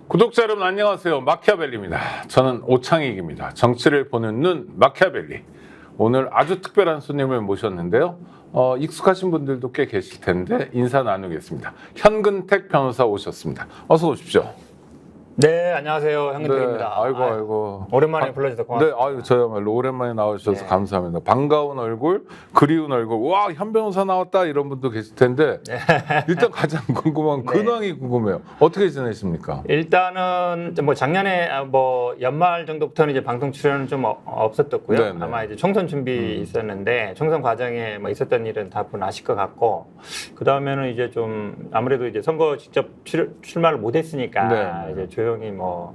구독자 여러분 안녕하세요. 마키아벨리입니다. 저는 오창익입니다. 정치를 보는 눈 마키아벨리. 오늘 아주 특별한 손님을 모셨는데요. 익숙하신 분들도 꽤 계실 텐데 인사 나누겠습니다. 현근택 변호사 오셨습니다. 어서 오십시오. 네, 안녕하세요. 현근택입니다. 네, 아이고. 오랜만에 불러주셔서 고맙습니다. 네, 저야말로 오랜만에 나와주셔서 네. 감사합니다. 반가운 얼굴, 그리운 얼굴. 와, 현 변호사 나왔다 이런 분도 계실 텐데 일단 가장 궁금한 네. 근황이 궁금해요. 어떻게 지내십니까? 일단은 뭐 작년에 뭐 연말 정도부터는 이제 방송 출연은 좀 없었었고요. 네네. 아마 이제 총선 준비 있었는데 총선 과정에 뭐 있었던 일은 다분 아실 것 같고 그 다음에는 이제 좀 아무래도 이제 선거 직접 출마를 못했으니까 네네. 이제 조용히 뭐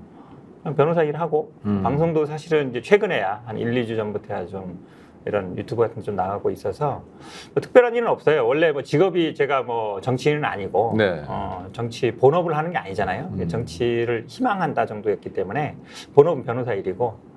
그냥 변호사 일하고 방송도 사실은 이제 최근에야 한 1, 2주 전부터야 좀 이런 유튜브 같은 거 좀 나가고 있어서 뭐 특별한 일은 없어요. 원래 뭐 직업이 제가 뭐 정치인은 아니고 네. 정치 본업을 하는 게 아니잖아요. 정치를 희망한다 정도였기 때문에 본업은 변호사 일이고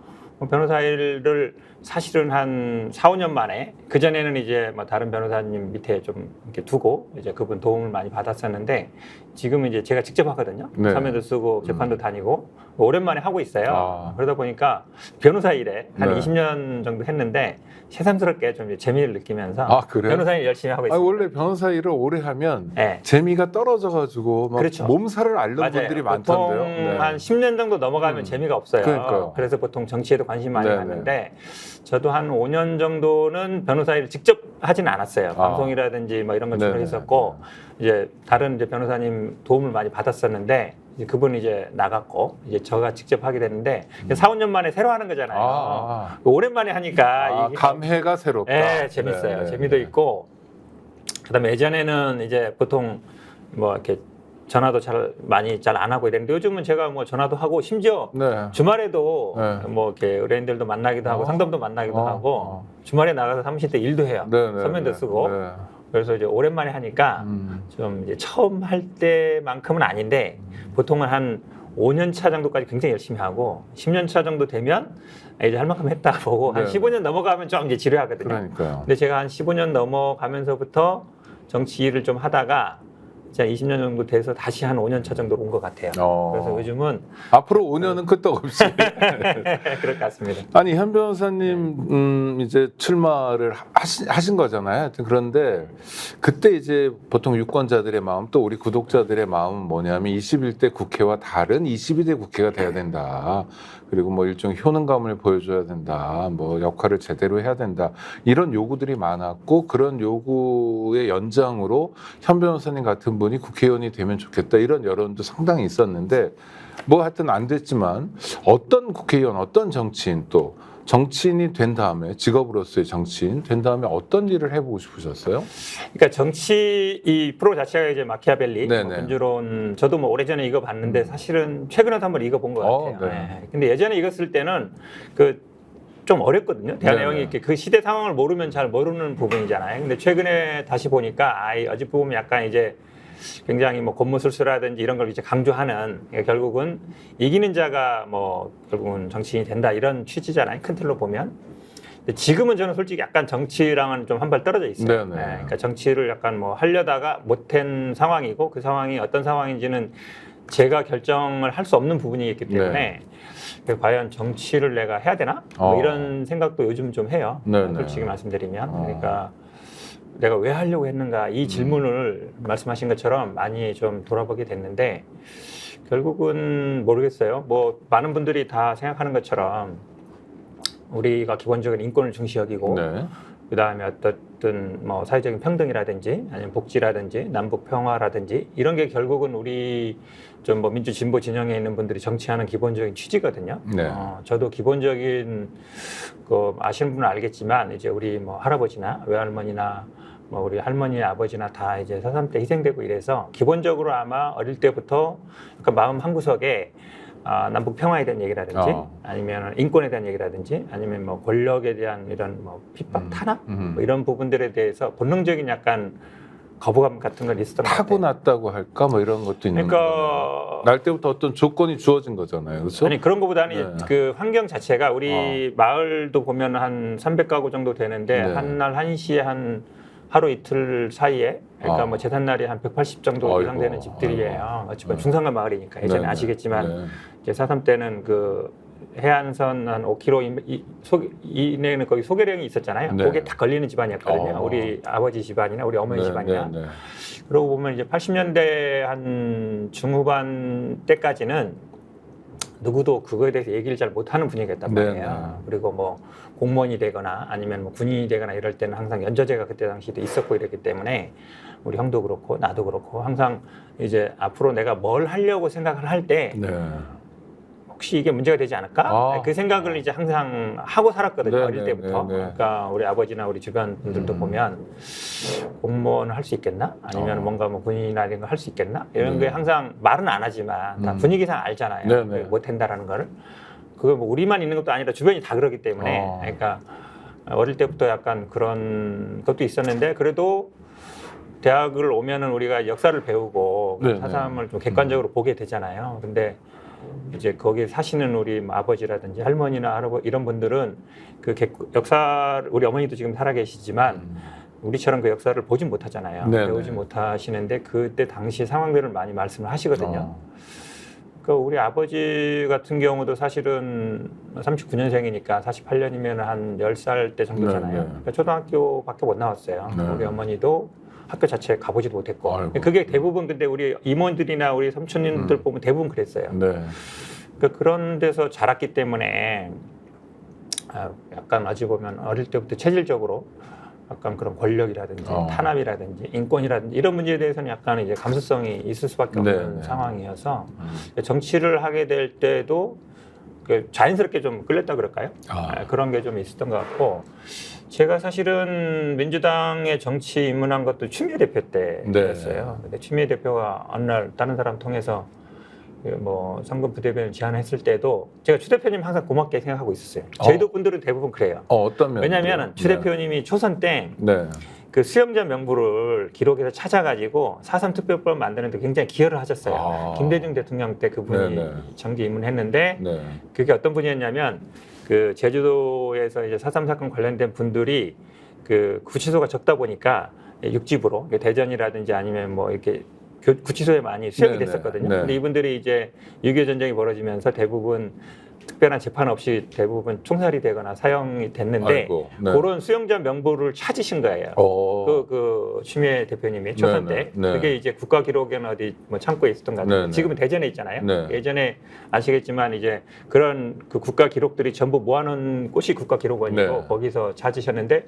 변호사 일을 사실은 한 4, 5년 만에 그전에는 이제 뭐 다른 변호사님 밑에 좀 이렇게 두고 이제 그분 도움을 많이 받았었는데 지금은 이제 제가 직접 하거든요. 네. 서면도 쓰고 재판도 다니고 오랜만에 하고 있어요. 아. 그러다 보니까 변호사 일에 한 네. 20년 정도 했는데 새삼스럽게 좀 이제 재미를 느끼면서 아, 그래요? 변호사 일 열심히 하고 있습니다. 원래 변호사 일을 오래 하면 네. 재미가 떨어져가지고 막 그렇죠. 몸살을 앓는 맞아요. 분들이 보통 많던데요. 네. 한 10년 정도 넘어가면 재미가 없어요. 그러니까요. 그래서 보통 정치에도 관심 많이 네네. 갖는데 저도 한 5년 정도는 변호사 일을 직접 하진 않았어요. 방송이라든지 뭐 이런 건 주로 네네. 했었고 이제 다른 이제 변호사님 도움을 많이 받았었는데 이제 그분이 이제 나갔고 이제 저가 직접 하게 됐는데 4, 5년 만에 새로 하는 거잖아요. 오랜만에 하니까 이게 감회가 새롭다. 네, 재밌어요. 네. 재미도 있고 그다음에 예전에는 이제 보통 뭐 이렇게 전화도 많이 잘 안 하고 이랬는데 요즘은 제가 뭐 전화도 하고 심지어 네. 주말에도 네. 뭐 이렇게 의뢰인들도 만나기도 하고 상담도 만나기도 하고 주말에 나가서 사무실 때 일도 해요. 네, 서면도 쓰고 네. 그래서 이제 오랜만에 하니까 좀 이제 처음 할 때만큼은 아닌데 보통은 한 5년 차 정도까지 굉장히 열심히 하고 10년 차 정도 되면 이제 할 만큼 했다 보고 한 네. 15년 넘어가면 좀 이제 지루하거든요. 그러니까요. 근데 제가 한 15년 넘어가면서부터 정치 일을 좀 하다가 이제 20년 정도 돼서 다시 한 5년 차 정도로 온 것 같아요. 그래서 요즘은 앞으로 5년은 끄떡없이. 그럴 것 같습니다. 아니 현 변호사님 이제 출마를 하신 거잖아요. 하여튼 그런데 그때 이제 보통 유권자들의 마음 또 우리 구독자들의 마음은 뭐냐면 21대 국회와 다른 22대 국회가 돼야 된다. 그리고 뭐 일종의 효능감을 보여줘야 된다. 뭐 역할을 제대로 해야 된다. 이런 요구들이 많았고 그런 요구의 연장으로 현 변호사님 같은 분이 국회의원이 되면 좋겠다. 이런 여론도 상당히 있었는데 뭐 하여튼 안 됐지만 어떤 국회의원, 어떤 정치인 또 정치인이 된 다음에 직업으로서의 정치인 된 다음에 어떤 일을 해보고 싶으셨어요? 그러니까 정치 이 프로 자체가 이제 마키아벨리 뭐 네네. 민주론 저도 뭐 오래전에 이거 봤는데 사실은 최근에 한번 읽어본 것 같아요. 네. 네. 근데 예전에 읽었을 때는 그 좀 어렵거든요. 대화 네네. 내용이 이렇게 그 시대 상황을 모르면 잘 모르는 부분이잖아요. 근데 최근에 다시 보니까 어제 보면 약간 이제 굉장히 뭐 권무술수라든지 이런 걸 이제 강조하는 그러니까 결국은 이기는 자가 뭐 결국은 정치인이 된다 이런 취지잖아요. 큰 틀로 보면. 근데 지금은 저는 솔직히 약간 정치랑은 좀 한 발 떨어져 있어요. 네네. 그러니까 정치를 약간 뭐 하려다가 못한 상황이고 그 상황이 어떤 상황인지는 제가 결정을 할 수 없는 부분이기 때문에 과연 정치를 내가 해야 되나? 뭐 이런 생각도 요즘 좀 해요. 네네. 솔직히 말씀드리면. 그러니까 내가 왜 하려고 했는가 이 질문을 말씀하신 것처럼 많이 좀 돌아보게 됐는데 결국은 모르겠어요. 뭐 많은 분들이 다 생각하는 것처럼 우리가 기본적인 인권을 중시 여기고 네. 그다음에 어떤 뭐 사회적인 평등이라든지 아니면 복지라든지 남북 평화라든지 이런 게 결국은 우리 좀 뭐 민주 진보 진영에 있는 분들이 정치하는 기본적인 취지거든요. 네. 저도 기본적인 그 아시는 분은 알겠지만 이제 우리 뭐 할아버지나 외할머니나 뭐 우리 할머니 아버지나 다 이제 서삼 때 희생되고 이래서 기본적으로 아마 어릴 때부터 그 마음 한구석에 남북 평화에 대한 얘기라든지 아니면 인권에 대한 얘기라든지 아니면 뭐 권력에 대한 이런 뭐 핍박 탄압 뭐 이런 부분들에 대해서 본능적인 약간 거부감 같은 건 있었던 것 같아요. 타고났다고 할까 뭐 이런 것도 있는 거예요. 그러니까 날 때부터 어떤 조건이 주어진 거잖아요. 그렇죠? 아니 그런 것보다는 네. 그 환경 자체가 우리 마을도 보면 한 300가구 정도 되는데 네. 한날 한시에 한 하루 이틀 사이에 그러니까 아. 뭐 재산날이 한 180 정도 아이고, 이상 되는 집들이에요. 어찌보면 네. 중산간 마을이니까 예전에 네네. 아시겠지만 네. 이제 4.3 때는 그 해안선 한 5km 이내에는 거기 소개령이 있었잖아요. 네. 거기에 딱 걸리는 집안이었거든요. 우리 아버지 집안이나 우리 어머니 네, 집안이나. 네, 네. 그러고 보면 이제 80년대 한 중후반 때까지는 누구도 그거에 대해서 얘기를 잘 못하는 분위기였단 네, 말이에요. 네. 그리고 뭐 공무원이 되거나 아니면 뭐 군인이 되거나 이럴 때는 항상 연좌제가 그때 당시에도 있었고 이랬기 때문에 우리 형도 그렇고 나도 그렇고 항상 이제 앞으로 내가 뭘 하려고 생각을 할 때 네. 혹시 이게 문제가 되지 않을까? 아. 그 생각을 이제 항상 하고 살았거든요. 네, 어릴 네, 때부터. 네, 네. 그러니까 우리 아버지나 우리 주변 분들도 보면 공무원을 할 수 있겠나? 아니면 뭔가 뭐 군인이나 이런 거 할 수 있겠나? 이런 게 항상 말은 안 하지만 다 분위기상 알잖아요. 네, 네. 못 한다라는 거를. 그거 뭐 우리만 있는 것도 아니라 주변이 다 그러기 때문에. 그러니까 어릴 때부터 약간 그런 것도 있었는데 그래도 대학을 오면은 우리가 역사를 배우고 네, 사삼을 좀 객관적으로 보게 되잖아요. 근데 이제 거기에 사시는 우리 뭐 아버지라든지 할머니나 할아버지 이런 분들은 그 역사 우리 어머니도 지금 살아계시지만 우리처럼 그 역사를 보지 못하잖아요. 네네. 배우지 못하시는데 그때 당시 상황들을 많이 말씀을 하시거든요. 그러니까 우리 아버지 같은 경우도 사실은 39년생이니까 48년이면 한 10살 때 정도잖아요. 네네. 그러니까 초등학교밖에 못 나왔어요. 네. 우리 어머니도 학교 자체에 가보지도 못했고. 아이고. 그게 대부분 근데 우리 이모들이나 우리 삼촌님들 보면 대부분 그랬어요. 네. 그러니까 그런 데서 자랐기 때문에 약간 어찌 보면 어릴 때부터 체질적으로 약간 그런 권력이라든지 탄압이라든지 인권이라든지 이런 문제에 대해서는 약간 이제 감수성이 있을 수밖에 없는 네. 상황이어서 정치를 하게 될 때도 자연스럽게 좀 끌렸다 그럴까요? 그런 게 좀 있었던 것 같고 제가 사실은 민주당의 정치 입문한 것도 추미애 대표 때였어요. 근데 추미애 대표가 어느 날 다른 사람 통해서 뭐 상금 부대변인 제안했을 때도 제가 추 대표님 항상 고맙게 생각하고 있었어요. 저희도 분들은 대부분 그래요. 어떤 면? 왜냐하면 추 대표님이 초선 때 네. 그 수영자 명부를 기록해서 찾아가지고 4.3 특별법 만드는데 굉장히 기여를 하셨어요. 김대중 대통령 때 그분이 네네. 정기 입문했는데 네. 그게 어떤 분이었냐면 그 제주도에서 이제 4.3 사건 관련된 분들이 그 구치소가 적다 보니까 육지부로 대전이라든지 아니면 뭐 이렇게 구치소에 많이 수용이 네네. 됐었거든요. 네. 근데 이분들이 이제 6.25 전쟁이 벌어지면서 대부분 특별한 재판 없이 대부분 총살이 되거나 사형이 됐는데 아이고, 네. 그런 수용자 명부를 찾으신 거예요. 그 추미애 대표님이 초선 때 네. 그게 이제 국가기록원 어디 뭐 창고에 있었던 것 같아요. 네. 지금은 대전에 있잖아요. 네. 예전에 아시겠지만 이제 그런 그 국가기록들이 전부 모아놓은 곳이 국가기록원이고 네. 거기서 찾으셨는데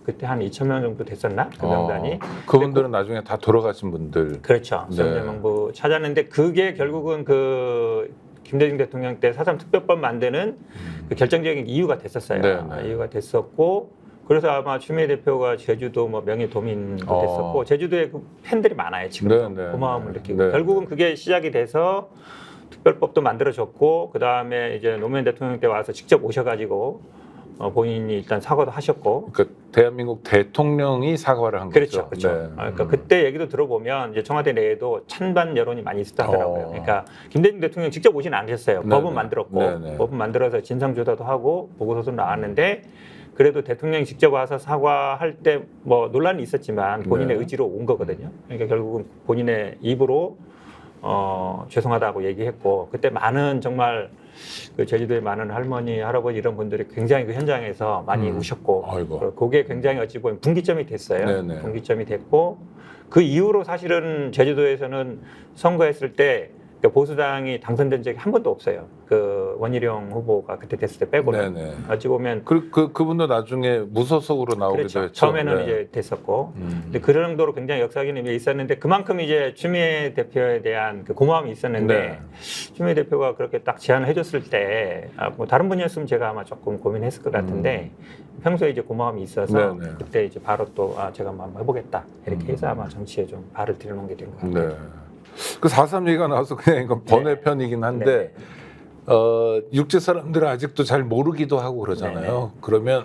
그때 한 2,000명 정도 됐었나? 그 명단이. 그분들은 나중에 다 돌아가신 분들. 그렇죠. 네. 수용자 명부 찾았는데 그게 결국은 그 김대중 대통령 때 4.3 특별법 만드는 그 결정적인 이유가 됐었어요. 네. 이유가 됐었고 그래서 아마 추미애 대표가 제주도 뭐 명예도민도 됐었고 제주도에 그 팬들이 많아요. 지금 네. 고마움을 느끼고 네. 결국은 그게 시작이 돼서 특별법도 만들어졌고 그 다음에 이제 노무현 대통령 때 와서 직접 오셔가지고 본인이 일단 사과도 하셨고. 그러니까 대한민국 대통령이 사과를 한 그렇죠, 거죠. 그렇죠. 네. 그러니까 그때 얘기도 들어보면 이제 청와대 내에도 찬반 여론이 많이 있었다 하더라고요. 그러니까 김대중 대통령 직접 오진 않으셨어요. 법은 만들었고 법은 만들어서 진상 조사도 하고 보고서도 나왔는데 그래도 대통령이 직접 와서 사과할 때 뭐 논란이 있었지만 본인의 의지로 온 거거든요. 그러니까 결국은 본인의 입으로 죄송하다고 얘기했고 그때 많은 정말 그 제주도에 많은 할머니, 할아버지 이런 분들이 굉장히 그 현장에서 많이 우셨고 그게 굉장히 어찌 보면 분기점이 됐어요. 네네. 분기점이 됐고 그 이후로 사실은 제주도에서는 선거했을 때 보수당이 당선된 적이 한 번도 없어요. 그 원희룡 후보가 그때 됐을 때 빼고는. 네네. 어찌 보면 그분도 나중에 무소속으로 나오기도 그렇죠. 했죠. 처음에는 네. 이제 됐었고, 근데 그 정도로 굉장히 역사적인 의미가 있었는데 그만큼 이제 추미애 대표에 대한 그 고마움이 있었는데 추미애 대표가 그렇게 딱 제안을 해줬을 때, 뭐 다른 분이었으면 제가 아마 조금 고민했을 것 같은데 평소에 이제 고마움이 있어서 네네. 그때 이제 바로 또 제가 한번 해보겠다 이렇게 해서 아마 정치에 좀 발을 들여놓게 된 것 같아요. 네. 그 4.3 얘기가 나와서 그냥 이건 번외편이긴 한데 육지 사람들은 아직도 잘 모르기도 하고 그러잖아요. 그러면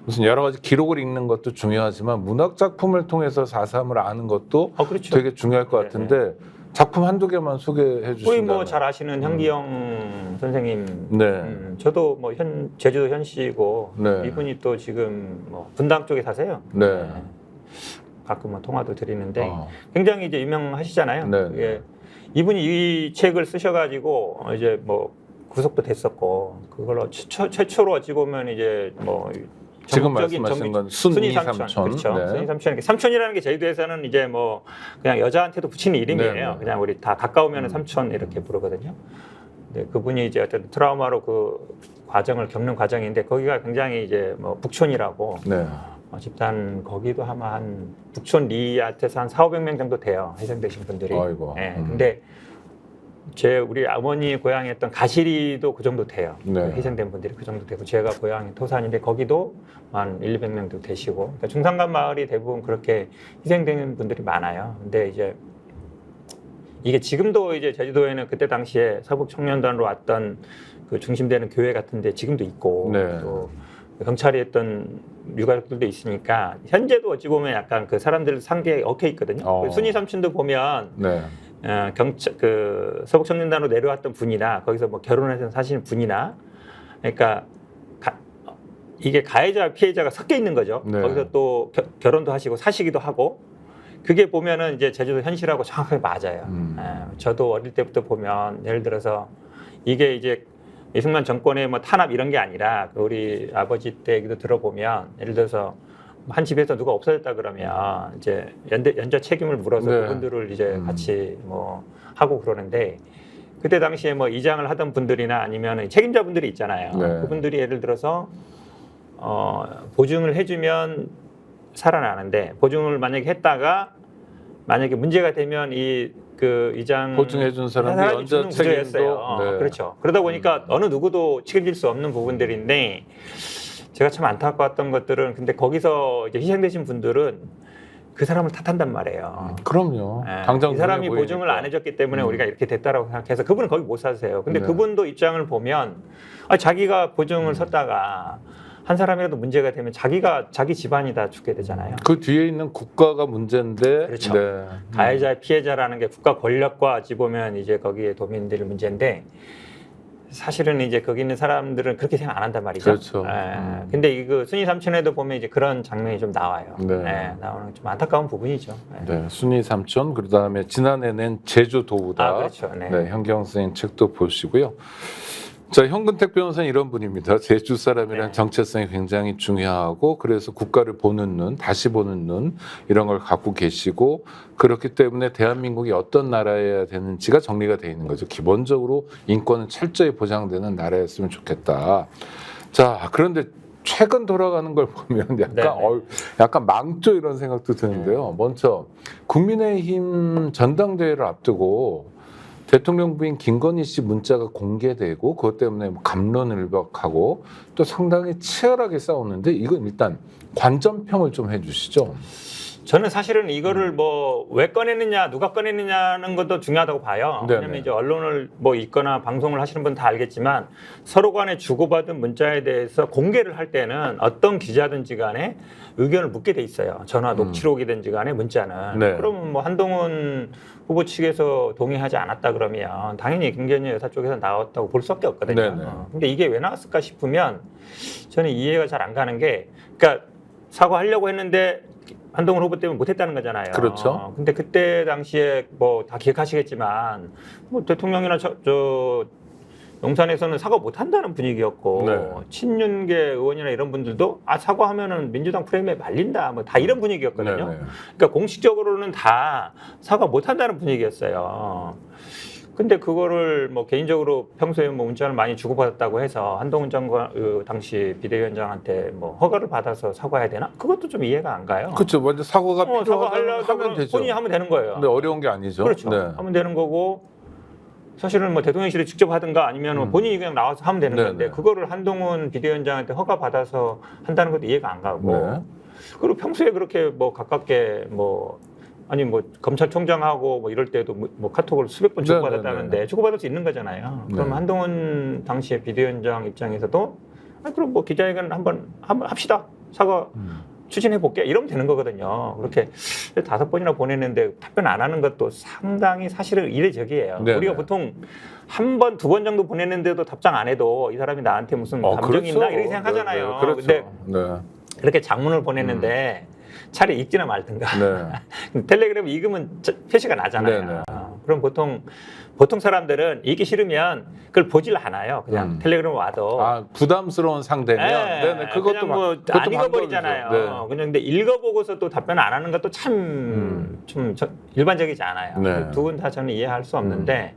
무슨 여러 가지 기록을 읽는 것도 중요하지만 문학 작품을 통해서 4.3을 아는 것도 그렇죠. 되게 중요할 것 같은데 작품 한두 개만 소개해 우리 주신다면. 뭐 잘 아시는 현기영 선생님, 네. 저도 뭐 제주도 현씨고 네. 이분이 또 지금 뭐 분당 쪽에 사세요. 네. 가끔 뭐 통화도 드리는데 어. 굉장히 이제 유명하시잖아요. 네. 예. 이분이 이 책을 쓰셔가지고 이제 뭐 구속도 됐었고 그걸로 최초로 어찌 보면 이제 뭐 지금 전국적인 말씀하신 건 순위 순위 삼촌, 삼촌. 그렇죠. 네. 순위 삼촌. 삼촌이라는 게 제주도에서는 이제 뭐 그냥 여자한테도 붙이는 이름이에요. 네, 네. 그냥 우리 다 가까우면 삼촌 이렇게 부르거든요. 근데 그분이 이제 어떤 트라우마로 그 과정을 겪는 과정인데 거기가 굉장히 이제 뭐 북촌이라고 네. 집단 거기도 아마 한 북촌 리한테서 한 4,500명 정도 돼요. 희생되신 분들이. 아이고. 예. 근데 우리 어머니 고향이었던 가시리도 그 정도 돼요. 네. 희생된 분들이 그 정도 되고 제가 고향이 토산인데 거기도 한 200명도 되시고 그러니까 중산간 마을이 대부분 그렇게 희생된 분들이 많아요. 근데 이제 이게 지금도 이제 제주도에는 그때 당시에 서북 청년단으로 왔던 그 중심되는 교회 같은데 지금도 있고 네. 또 경찰이 했던 유가족들도 있으니까 현재도 어찌 보면 약간 그 사람들 상계에 얽혀 있거든요. 그 순위 삼촌도 보면 네. 경찰 그 서북 청년단으로 내려왔던 분이나 거기서 뭐 결혼해서 사시는 분이나 그러니까 이게 가해자와 피해자가 섞여 있는 거죠. 네. 거기서 또 결혼도 하시고 사시기도 하고 그게 보면은 이제 제주도 현실하고 정확하게 맞아요. 저도 어릴 때부터 보면 예를 들어서 이게 이제 이승만 정권의 뭐 탄압 이런 게 아니라 우리 아버지 때 얘기도 들어보면 예를 들어서 한 집에서 누가 없어졌다 그러면 이제 연좌 책임을 물어서 네. 그분들을 이제 같이 뭐 하고 그러는데 그때 당시에 뭐 이장을 하던 분들이나 아니면 책임자분들이 있잖아요. 네. 그분들이 예를 들어서 보증을 해주면 살아나는데 보증을 만약에 했다가 만약에 문제가 되면 그 이장 보증해 준 사람이 연좌 책임도 네. 그렇죠. 그러다 보니까 어느 누구도 책임질 수 없는 부분들인데 제가 참 안타까웠던 것들은 근데 거기서 이제 희생되신 분들은 그 사람을 탓한단 말이에요. 그럼요. 예, 당장 이 사람이 눈에 보증을 보이니까. 안 해줬기 때문에 우리가 이렇게 됐다라고 생각해서 그분은 거기 못 사세요. 근데 네. 그분도 입장을 보면 자기가 보증을 섰다가 한 사람이라도 문제가 되면 자기 집안이 다 죽게 되잖아요. 그 뒤에 있는 국가가 문제인데 그렇죠. 네. 가해자 피해자라는 게 국가 권력과 어찌 보면 이제 거기에 도민들 문제인데 사실은 이제 거기 있는 사람들은 그렇게 생각 안 한단 말이죠. 그렇죠. 근데 이거 순위 삼촌에도 보면 이제 그런 장면이 좀 나와요. 네. 나오는 좀 안타까운 부분이죠. 네, 순위 삼촌 그다음에 지난해 낸 제주 도우다. 그렇죠. 네. 네, 현경 선생님 책도 보시고요. 자, 현근택 변호사는 이런 분입니다. 제주 사람이란 네. 정체성이 굉장히 중요하고 그래서 국가를 보는 눈, 다시 보는 눈 이런 걸 갖고 계시고 그렇기 때문에 대한민국이 어떤 나라여야 되는지가 정리가 돼 있는 거죠. 기본적으로 인권은 철저히 보장되는 나라였으면 좋겠다. 자, 그런데 최근 돌아가는 걸 보면 약간 망조 이런 생각도 드는데요. 먼저 국민의힘 전당대회를 앞두고 대통령 부인 김건희 씨 문자가 공개되고 그것 때문에 갑론을박하고 또 상당히 치열하게 싸웠는데 이건 일단 관전평을 좀 해주시죠. 저는 사실은 이거를 뭐 왜 꺼냈느냐, 누가 꺼냈느냐는 것도 중요하다고 봐요. 네네. 왜냐하면 이제 언론을 뭐 읽거나 방송을 하시는 분 다 알겠지만 서로 간에 주고받은 문자에 대해서 공개를 할 때는 어떤 기자든지 간에 의견을 묻게 돼 있어요. 전화 녹취록이든지 간에 문자는. 네. 그러면 뭐 한동훈 후보 측에서 동의하지 않았다 그러면 당연히 김건희 여사 쪽에서 나왔다고 볼 수밖에 없거든요. 네네. 근데 이게 왜 나왔을까 싶으면 저는 이해가 잘 안 가는 게 그러니까 사과하려고 했는데 한동훈 후보 때문에 못했다는 거잖아요. 그렇죠. 근데 그때 당시에 뭐 다 기억하시겠지만 뭐 대통령이나 저 용산에서는 사과 못한다는 분위기였고 네. 친윤계 의원이나 이런 분들도 사과하면은 민주당 프레임에 말린다 뭐 다 이런 분위기였거든요. 네네. 그러니까 공식적으로는 다 사과 못한다는 분위기였어요. 근데 그거를 뭐 개인적으로 평소에 뭐 문자를 많이 주고받았다고 해서 한동훈 장관 당시 비대위원장한테 뭐 허가를 받아서 사과해야 되나? 그것도 좀 이해가 안 가요. 그렇죠. 먼저 사과가 필요하다면 하면 되죠. 본인이 하면 되는 거예요. 근데 어려운 게 아니죠. 그렇죠. 네. 하면 되는 거고 사실은 뭐 대통령실에 직접 하든가 아니면 본인이 그냥 나와서 하면 되는 네네. 건데 그거를 한동훈 비대위원장한테 허가 받아서 한다는 것도 이해가 안 가고 네. 그리고 평소에 그렇게 뭐 가깝게 뭐 아니 뭐 검찰총장하고 뭐 이럴 때도 뭐 카톡을 수백 번 주고받았다는데 네네네. 주고받을 수 있는 거잖아요. 그럼 네. 한동훈 당시에 비대위원장 입장에서도 그럼 뭐 기자회견 한번 합시다. 사과 추진해 볼게. 이러면 되는 거거든요. 그렇게 5번이나 보냈는데 답변 안 하는 것도 상당히 사실은 이례적이에요. 네네. 우리가 보통 한 번, 2번 정도 보냈는데도 답장 안 해도 이 사람이 나한테 무슨 감정이 그렇죠. 있나 이렇게 생각하잖아요. 네, 네. 그렇죠. 근데 네. 그렇게 장문을 보냈는데 차라리 읽지나 말든가. 네. 텔레그램 읽으면 표시가 나잖아요. 네, 네. 그럼 보통 사람들은 읽기 싫으면 그걸 보질 않아요. 그냥 텔레그램 와도. 아, 부담스러운 상대면 네네. 그것도 그냥 뭐 그것도 안 읽어버리잖아요. 방법이죠. 네. 그냥 근데 읽어보고서 또 답변 안 하는 것도 참 좀 일반적이지 않아요. 네. 두 분 다 저는 이해할 수 없는데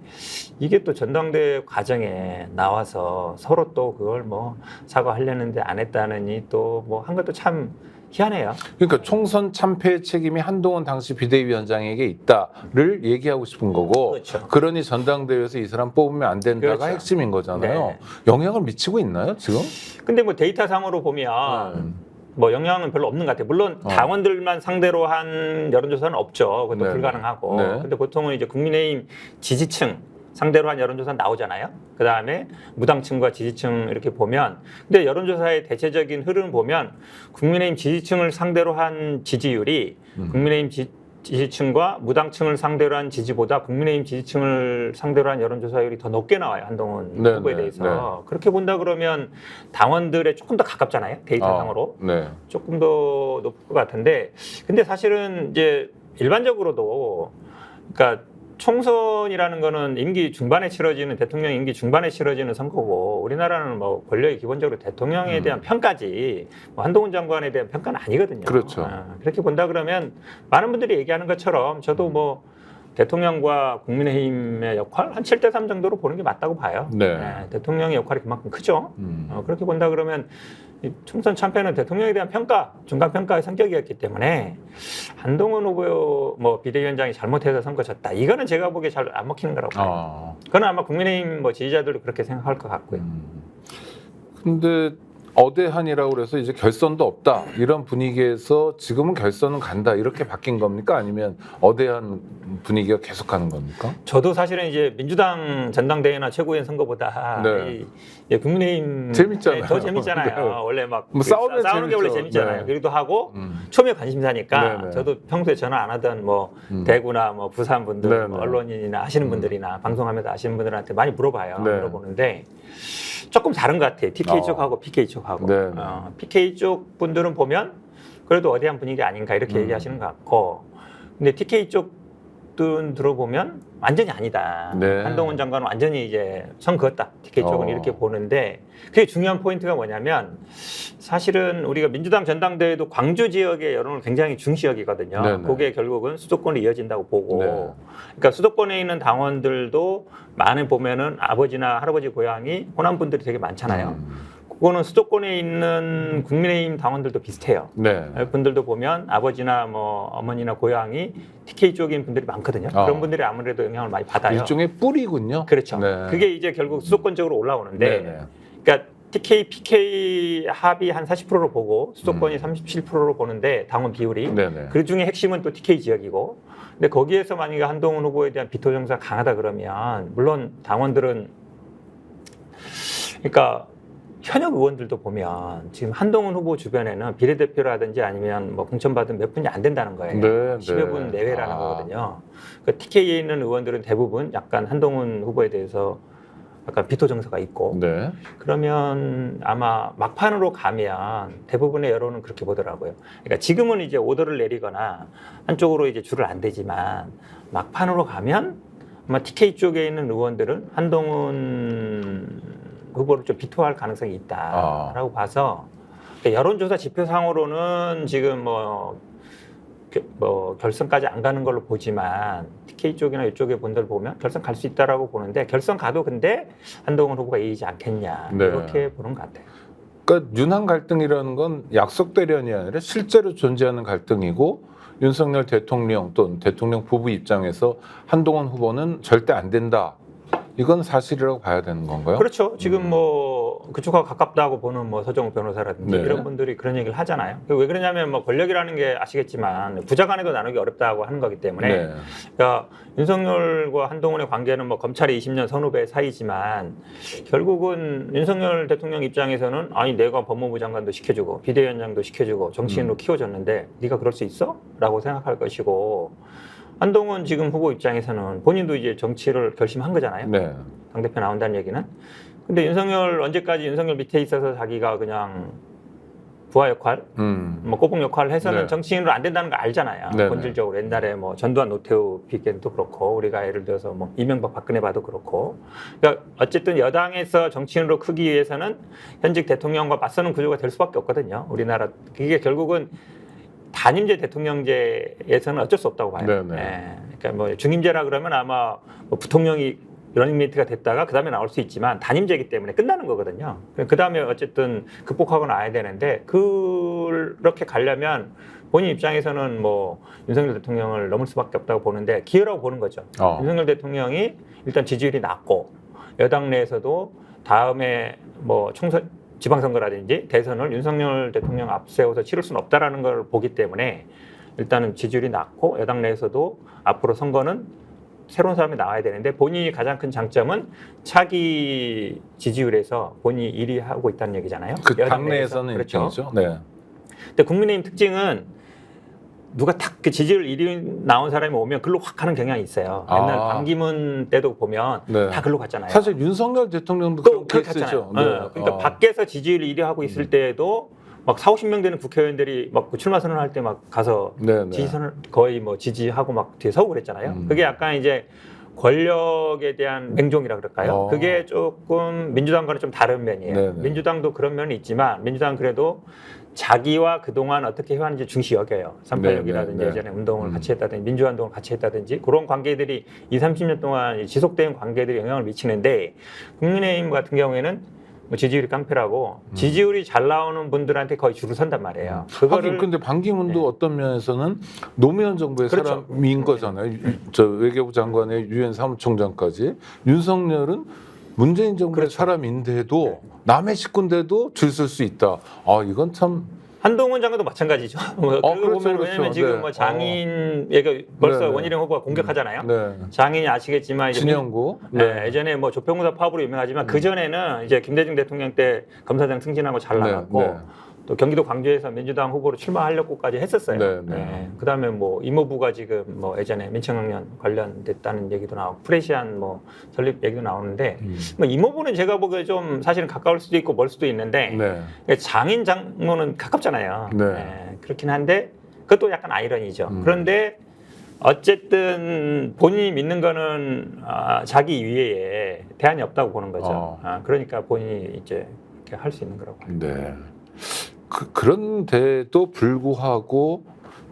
이게 또 전당대회 과정에 나와서 서로 또 그걸 뭐 사과하려는데 안 했다느니 또 뭐 한 것도 참 희한해요. 그러니까 총선 참패의 책임이 한동훈 당시 비대위원장에게 있다를 얘기하고 싶은 거고, 그렇죠. 그러니 전당대회에서 이 사람 뽑으면 안 된다가 그렇죠. 핵심인 거잖아요. 네. 영향을 미치고 있나요 지금? 근데 뭐 데이터상으로 보면 뭐 영향은 별로 없는 것 같아요. 물론 당원들만 상대로 한 여론조사는 없죠. 그것도 네. 불가능하고. 네. 근데 보통은 이제 국민의힘 지지층 상대로 한 여론조사 나오잖아요. 그 다음에 무당층과 지지층 이렇게 보면, 근데 여론조사의 대체적인 흐름을 보면 국민의힘 지지층을 상대로 한 지지율이 국민의힘 지지층과 무당층을 상대로 한 지지보다 국민의힘 지지층을 상대로 한 여론조사율이 더 높게 나와요. 한동훈 네, 후보에 네, 대해서. 그렇게 본다 그러면 당원들의 조금 더 가깝잖아요. 데이터상으로. 네. 조금 더 높을 것 같은데, 근데 사실은 이제 일반적으로도 그러니까 총선이라는 거는 임기 중반에 치러지는 대통령 임기 중반에 치러지는 선거고, 우리나라는 뭐 권력이 기본적으로 대통령에 대한 평가지 뭐 한동훈 장관에 대한 평가는 아니거든요. 그렇죠. 그렇게 본다 그러면 많은 분들이 얘기하는 것처럼 저도 뭐 대통령과 국민의힘의 역할 한 7대3 정도로 보는 게 맞다고 봐요. 네. 대통령의 역할이 그만큼 크죠. 그렇게 본다 그러면 이 총선 참패는 대통령에 대한 평가, 중간평가의 성격이었기 때문에 한동훈 후보 뭐 비대위원장이 잘못해서 선거 졌다. 이거는 제가 보기에 잘 안 먹히는 거라고 봐요. 그건 아마 국민의힘 뭐 지지자들도 그렇게 생각할 것 같고요. 근데 어대한이라고 그래서 이제 결선도 없다 이런 분위기에서 지금은 결선은 간다 이렇게 바뀐 겁니까? 아니면 어대한 분위기가 계속가는 겁니까? 저도 사실은 이제 민주당 전당대회나 최고위원 선거보다 네. 이 재밌잖아요. 재밌잖아요. 더 재밌잖아요. 네. 원래 막 뭐 싸우는 게 원래 재밌죠. 재밌잖아요. 네. 그리고 하고 처음에 관심사니까 네, 네. 저도 평소에 전화 안 하던 뭐 대구나 뭐 부산 분들, 네, 뭐 네. 언론인이나 하시는 분들이나 방송하면서 아시는 분들한테 많이 물어봐요. 네. 물어보는데 조금 다른 것 같아요. TK 쪽하고 PK 쪽하고. 네, 네. PK 쪽 분들은 보면 그래도 어디한 분위기 아닌가 이렇게 얘기하시는 것 같고, 근데 TK 쪽들은 들어보면 완전히 아니다. 네. 한동훈 장관은 완전히 이제 선 그었다. TK 쪽은 이렇게 보는데, 그게 중요한 포인트가 뭐냐면 사실은 우리가 민주당 전당대회도 광주 지역의 여론을 굉장히 중시 여기거든요. 네네. 그게 결국은 수도권으로 이어진다고 보고, 네. 그러니까 수도권에 있는 당원들도 많이 보면은 아버지나 할아버지 고향이 호남 분들이 되게 많잖아요. 그거는 수도권에 있는 국민의힘 당원들도 비슷해요. 네. 분들도 보면 아버지나 뭐 어머니나 고향이 TK 쪽인 분들이 많거든요. 그런 분들이 아무래도 영향을 많이 받아요. 일종의 뿌리군요. 그렇죠. 네. 그게 이제 결국 수도권적으로 올라오는데, 네. 그러니까 TK, PK 합이 한 40%로 보고 수도권이 37%로 보는데 당원 비율이. 네네. 그 중에 핵심은 또 TK 지역이고. 근데 거기에서 만약에 한동훈 후보에 대한 비토 정서가 강하다 그러면 물론 당원들은, 그러니까 현역 의원들도 보면 지금 한동훈 후보 주변에는 비례대표라든지 아니면 뭐 공천받은 몇 분이 안 된다는 거예요. 네, 10여 분 네. 내외라는 거거든요. 그러니까 TK에 있는 의원들은 대부분 약간 한동훈 후보에 대해서 약간 비토 정서가 있고, 네. 그러면 아마 막판으로 가면 대부분의 여론은 그렇게 보더라고요. 그러니까 지금은 이제 오더를 내리거나 한쪽으로 이제 줄을 안 대지만 막판으로 가면 아마 TK 쪽에 있는 의원들은 한동훈 후보를 좀 비토할 가능성이 있다라고 봐서, 그러니까 여론조사 지표상으로는 지금 뭐 결선까지 안 가는 걸로 보지만 TK 쪽이나 이쪽에 분들 보면 결선 갈 수 있다라고 보는데, 결선 가도 근데 한동훈 후보가 이기지 않겠냐 네. 이렇게 보는 것 같아요. 그러니까 윤한 갈등이라는 건 약속 대련이 아니라 실제로 존재하는 갈등이고, 윤석열 대통령 또는 대통령 부부 입장에서 한동훈 후보는 절대 안 된다. 이건 사실이라고 봐야 되는 건가요? 그렇죠. 지금 뭐 그쪽하고 가깝다고 보는 뭐 서정우 변호사라든지 네. 이런 분들이 그런 얘기를 하잖아요. 왜 그러냐면 뭐 권력이라는 게 아시겠지만 부자 간에도 나누기 어렵다고 하는 거기 때문에, 네. 그러니까 윤석열과 한동훈의 관계는 뭐 검찰이 20년 선후배 사이지만 결국은 윤석열 대통령 입장에서는 아니 내가 법무부 장관도 시켜주고 비대위원장도 시켜주고 정치인으로 키워줬는데 네가 그럴 수 있어? 라고 생각할 것이고, 한동훈 지금 후보 입장에서는 본인도 이제 정치를 결심한 거잖아요. 네. 당대표 나온다는 얘기는. 근데 윤석열 언제까지 윤석열 밑에 있어서 자기가 그냥 부하 역할, 뭐 꼬북 역할을 해서는 네. 정치인으로 안 된다는 거 알잖아요. 네네. 본질적으로 옛날에 뭐 전두환 노태우 비견도 그렇고 우리가 예를 들어서 뭐 이명박 박근혜 봐도 그렇고, 그러니까 어쨌든 여당에서 정치인으로 크기 위해서는 현직 대통령과 맞서는 구조가 될 수밖에 없거든요. 우리나라 그게 결국은 단임제 대통령제에서는 어쩔 수 없다고 봐요. 네네. 예. 그러니까 뭐 중임제라 그러면 아마 뭐 부통령이 러닝메이트가 됐다가 그 다음에 나올 수 있지만 단임제이기 때문에 끝나는 거거든요. 그 다음에 어쨌든 극복하고 나와야 되는데 그렇게 가려면 본인 입장에서는 뭐 윤석열 대통령을 넘을 수밖에 없다고 보는데 기회라고 보는 거죠. 윤석열 대통령이 일단 지지율이 낮고 여당 내에서도 다음에 뭐 총선 지방선거라든지 대선을 윤석열 대통령 앞세워서 치를 수는 없다라는 걸 보기 때문에 일단은 지지율이 낮고 여당 내에서도 앞으로 선거는 새로운 사람이 나와야 되는데 본인이 가장 큰 장점은 차기 지지율에서 본인이 1위 하고 있다는 얘기잖아요. 그 여당 당내에서는 내에서. 그렇죠. 있죠. 네. 근데 국민의힘 특징은 누가 딱 그 지지율 1위 나온 사람이 오면 글로 확 가는 경향이 있어요. 옛날 반기문 때도 보면 네. 다 글로 갔잖아요. 사실 윤석열 대통령도 또 그렇게 그렇게 했었죠. 갔잖아요. 네. 그러니까 밖에서 지지율 1위 하고 있을 때에도 막 40~50명 되는 국회의원들이 막 출마 선언할 때 막 가서 네네. 지지선을 거의 뭐 지지하고 막 뒤에 서고 그랬잖아요. 그게 약간 이제 권력에 대한 맹종이라 그럴까요? 그게 조금 민주당과는 좀 다른 면이에요. 네네. 민주당도 그런 면이 있지만 민주당은 그래도 자기와 그동안 어떻게 해왔는지 중시 여겨요. 386이라든지 네. 예전에 운동을 같이 했다든지 민주화운동을 같이 했다든지 그런 관계들이 20~30년 동안 지속된 관계들이 영향을 미치는데 국민의힘 같은 경우에는 뭐 지지율이 깡패라고 지지율이 잘 나오는 분들한테 거의 줄을 선단 말이에요. 하긴 근데 반기문도 어떤 면에서는 노무현 정부의 그렇죠. 사람인 거잖아요. 저 외교부 장관의 유엔 사무총장까지. 윤석열은 문재인 정부의 그렇죠. 사람인데도 남의 식구인데도 줄 쓸 수 있다. 아 이건 참. 한동훈 장관도 마찬가지죠. 뭐 그러고 그렇죠, 보면 그렇죠. 왜냐면 지금 네. 뭐 장인 얘가 벌써 네네. 원희룡 후보가 공격하잖아요. 네. 장인이 아시겠지만 이제 진영구. 네, 예전에 뭐 조평구사 파업으로 유명하지만 그 전에는 이제 김대중 대통령 때 검사장 승진하고 잘 나갔고 네. 또 경기도 광주에서 민주당 후보로 출마하려고까지 했었어요. 네, 네. 네. 그다음에 뭐 이모부가 지금 뭐 예전에 민청학년 관련됐다는 얘기도 나오고 프레시안 뭐 설립 얘기도 나오는데 뭐 이모부는 제가 보기에 좀 사실은 가까울 수도 있고 멀 수도 있는데 네. 장인 장모는 가깝잖아요. 네. 네, 그렇긴 한데 그것도 약간 아이러니죠. 그런데 어쨌든 본인이 믿는 거는 자기 위에 대안이 없다고 보는 거죠. 그러니까 본인이 이제 이렇게 할 수 있는 거라고. 네. 그런데도 불구하고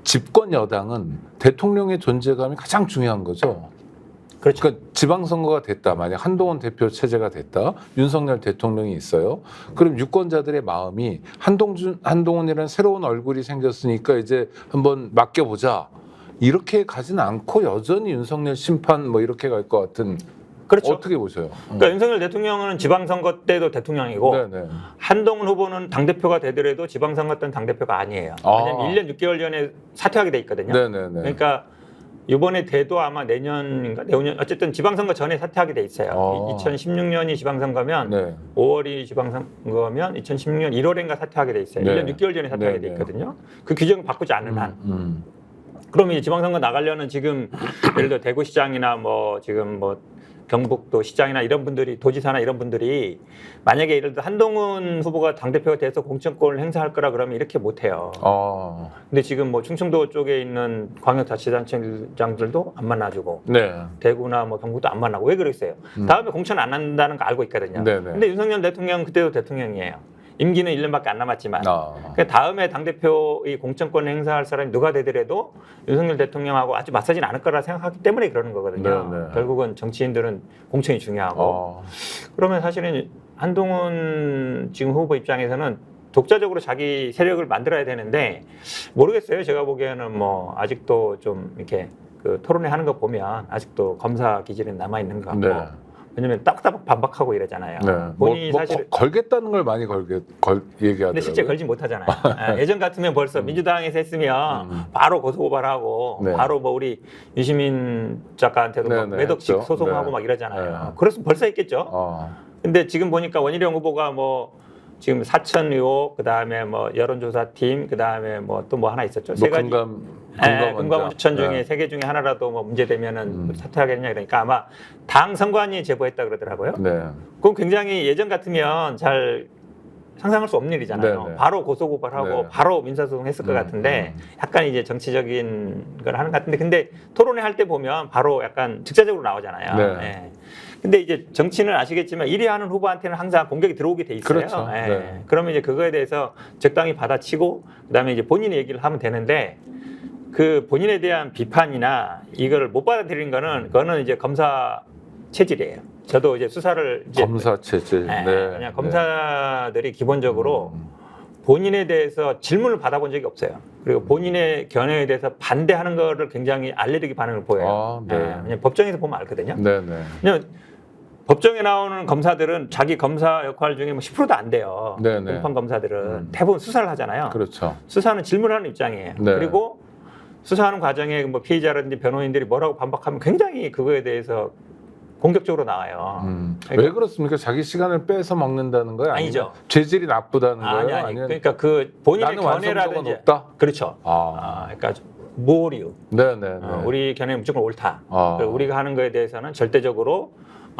집권 여당은 대통령의 존재감이 가장 중요한 거죠. 그렇죠. 그러니까 지방선거가 됐다. 만약 한동훈 대표 체제가 됐다. 윤석열 대통령이 있어요. 그럼 유권자들의 마음이 한동훈이라는 새로운 얼굴이 생겼으니까 이제 한번 맡겨보자. 이렇게 가진 않고 여전히 윤석열 심판 뭐 이렇게 갈 것 같은. 그렇죠. 어떻게 보세요? 그러니까 윤석열 대통령은 지방선거 때도 대통령이고 네네. 한동훈 후보는 당대표가 되더라도 지방선거 때는 당대표가 아니에요. 왜냐하면 1년 6개월 전에 사퇴하게 돼 있거든요. 네네네. 그러니까 이번에 돼도 아마 내년인가 내후년 어쨌든 지방선거 전에 사퇴하게 돼 있어요. 2016년이 지방선거면 네. 5월이 지방선거면 2016년 1월인가 사퇴하게 돼 있어요. 네. 1년 6개월 전에 사퇴하게 돼 네, 네. 있거든요. 그 규정을 바꾸지 않는 한. 그러면 이제 지방선거 나가려는 지금 예를 들어 대구시장이나 뭐 지금 뭐 경북도 시장이나 이런 분들이 도지사나 이런 분들이 만약에 예를 들어 한동훈 후보가 당대표가 돼서 공천권을 행사할 거라 그러면 이렇게 못 해요. 근데 지금 뭐 충청도 쪽에 있는 광역자치단체장들도 안 만나주고 네. 대구나 뭐 경북도 안 만나고 왜 그랬어요? 다음에 공천 안 한다는 거 알고 있거든요. 네네. 근데 윤석열 대통령 그때도 대통령이에요. 임기는 1년밖에 안 남았지만 그러니까 다음에 당대표의 공천권을 행사할 사람이 누가 되더라도 윤석열 대통령하고 아주 맞서진 않을 거라 생각하기 때문에 그러는 거거든요. 네네. 결국은 정치인들은 공천이 중요하고 그러면 사실은 한동훈 지금 후보 입장에서는 독자적으로 자기 세력을 만들어야 되는데 모르겠어요. 제가 보기에는 뭐 아직도 좀 이렇게 그 토론회 하는 거 보면 아직도 검사 기질은 남아 있는 것 같고 네. 왜냐면 따박따박 반박하고 이러잖아요. 네. 본인이 뭐 사실 걸겠다는 걸 많이 얘기하더라고요. 근데 실제 걸지 못하잖아요. 예전 같으면 벌써 민주당에서 했으면 바로 고소고발하고 네. 바로 뭐 우리 유시민 작가한테도 막 네, 매덕식 했죠. 소송하고 네. 막 이러잖아요. 네. 그래서 벌써 했겠죠. 근데 지금 보니까 원희룡 후보가 뭐 지금 사천 의혹, 그 다음에 뭐 여론조사팀, 그 다음에 뭐 또 뭐 하나 있었죠. 세 가지. 금감원 추천 중에 세 개 중에 하나라도 뭐 문제되면은 사퇴하겠냐 그러니까 아마 당 선관위에 제보했다 그러더라고요. 네. 그럼 굉장히 예전 같으면 잘 상상할 수 없는 일이잖아요. 네네. 바로 고소고발하고 네. 바로 민사소송했을 것 같은데 약간 이제 정치적인 걸 하는 것 같은데 근데 토론회 할 때 보면 바로 약간 직접적으로 나오잖아요. 네. 예. 근데 이제 정치는 아시겠지만 1위 하는 후보한테는 항상 공격이 들어오게 돼 있어요. 그렇죠. 예. 네. 그러면 이제 그거에 대해서 적당히 받아치고 그다음에 이제 본인의 얘기를 하면 되는데 그 본인에 대한 비판이나 이걸 못 받아들이는 거는 그거는 이제 검사 체질이에요. 저도 이제 수사를 이제 검사 체질. 네, 네. 그냥 검사들이 기본적으로 본인에 대해서 질문을 받아본 적이 없어요. 그리고 본인의 견해에 대해서 반대하는 거를 굉장히 알레르기 반응을 보여요. 아, 네. 그냥 법정에서 보면 알거든요. 네네. 그냥 법정에 나오는 검사들은 자기 검사 역할 중에 뭐 10%도 안 돼요. 네네. 공판 검사들은 대부분 수사를 하잖아요. 그렇죠. 수사는 질문하는 입장이에요. 네. 그리고 수사하는 과정에 뭐 피의자라든지 변호인들이 뭐라고 반박하면 굉장히 그거에 대해서 공격적으로 나와요. 왜 그렇습니까? 자기 시간을 빼서 먹는다는 거예요? 아니죠. 죄질이 나쁘다는 거예요? 아니 아니면 그러니까 그 본인의 나는 완성도가 견해라든지 높다? 그렇죠. 아, 그러니까 모류. 네네. 우리 견해는 무조건 옳다. 아. 그리고 우리가 하는 거에 대해서는 절대적으로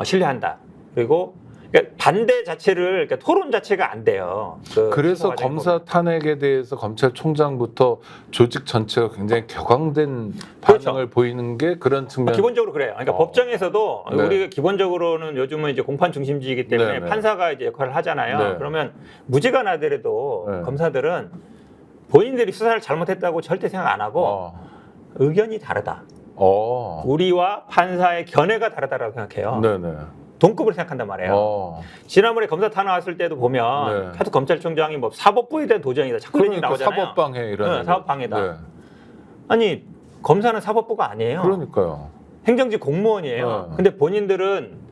신뢰한다. 그리고 그러니까 반대 자체를 그러니까 토론 자체가 안 돼요. 그래서 수사 과정에 검사 보면. 탄핵에 대해서 검찰총장부터 조직 전체가 굉장히 격앙된 그렇죠. 반응을 보이는 게 그런 측면. 기본적으로 그래요. 그러니까 법정에서도 네. 우리가 기본적으로는 요즘은 이제 공판 중심주의이기 때문에 네, 네. 판사가 이제 역할을 하잖아요. 네. 그러면 무죄가 나더라도 네. 검사들은 본인들이 수사를 잘못했다고 절대 생각 안 하고 어. 의견이 다르다. 어. 우리와 판사의 견해가 다르다라고 생각해요. 네네. 동급으로 생각한단 말이에요. 어. 지난번에 검사 탄 나왔을 때도 보면 네. 하도 검찰총장이 뭐 사법부에 대한 도전이다. 자꾸 이런 얘기 그러니까 나오잖아요. 사법방해 이런. 네, 얘기. 사법방해다. 네. 아니 검사는 사법부가 아니에요. 그러니까요. 행정직 공무원이에요. 네. 근데 본인들은